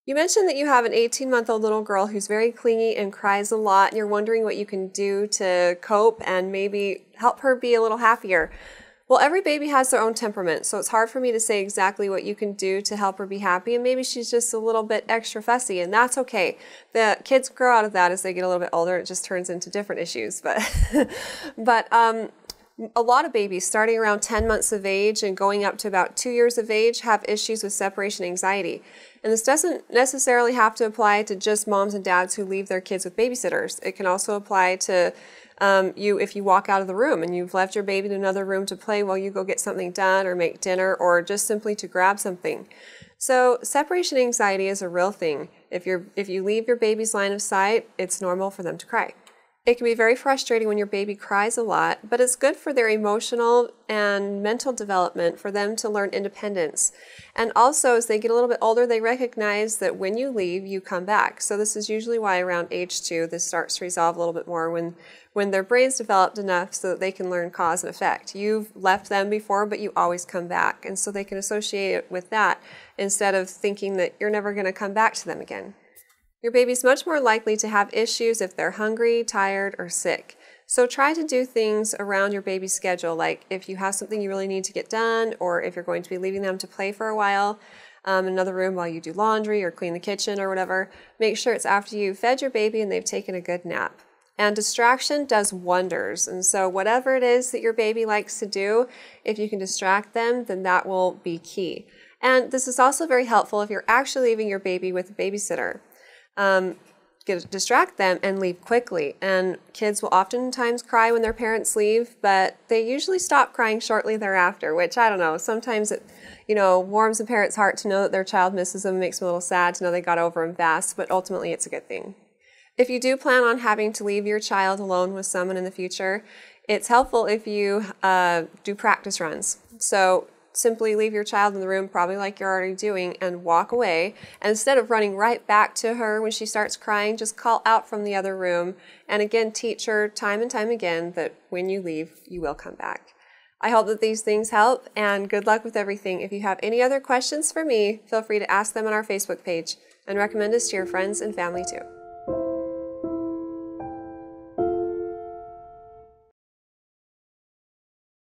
You mentioned that you have an 18-month-old little girl who's very clingy and cries a lot, and you're wondering what you can do to cope and maybe help her be a little happier. Well, every baby has their own temperament, so it's hard for me to say exactly what you can do to help her be happy, and maybe she's just a little bit extra fussy, and that's okay. The kids grow out of that as they get a little bit older. It just turns into different issues, but a lot of babies starting around 10 months of age and going up to about 2 years of age have issues with separation anxiety. And this doesn't necessarily have to apply to just moms and dads who leave their kids with babysitters. It can also apply to you if you walk out of the room and you've left your baby in another room to play while you go get something done or make dinner or just simply to grab something. So separation anxiety is a real thing. If you leave your baby's line of sight, it's normal for them to cry. It can be very frustrating when your baby cries a lot, but it's good for their emotional and mental development for them to learn independence. And also, as they get a little bit older, they recognize that when you leave, you come back. So this is usually why around age 2, this starts to resolve a little bit more when their brain's developed enough so that they can learn cause and effect. You've left them before, but you always come back. And so they can associate it with that instead of thinking that you're never going to come back to them again. Your baby's much more likely to have issues if they're hungry, tired, or sick. So try to do things around your baby's schedule, like if you have something you really need to get done, or if you're going to be leaving them to play for a while in another room while you do laundry or clean the kitchen or whatever, make sure it's after you've fed your baby and they've taken a good nap. And distraction does wonders. And so whatever it is that your baby likes to do, if you can distract them, then that will be key. And this is also very helpful if you're actually leaving your baby with a babysitter. Distract them and leave quickly. And kids will oftentimes cry when their parents leave, but they usually stop crying shortly thereafter, which I don't know, sometimes it warms a parent's heart to know that their child misses them, makes them a little sad to know they got over them fast, but ultimately it's a good thing. If you do plan on having to leave your child alone with someone in the future, it's helpful if you do practice runs. So simply leave your child in the room, probably like you're already doing, and walk away. And instead of running right back to her when she starts crying, just call out from the other room. And again, teach her time and time again that when you leave, you will come back. I hope that these things help, and good luck with everything. If you have any other questions for me, feel free to ask them on our Facebook page, and recommend us to your friends and family too.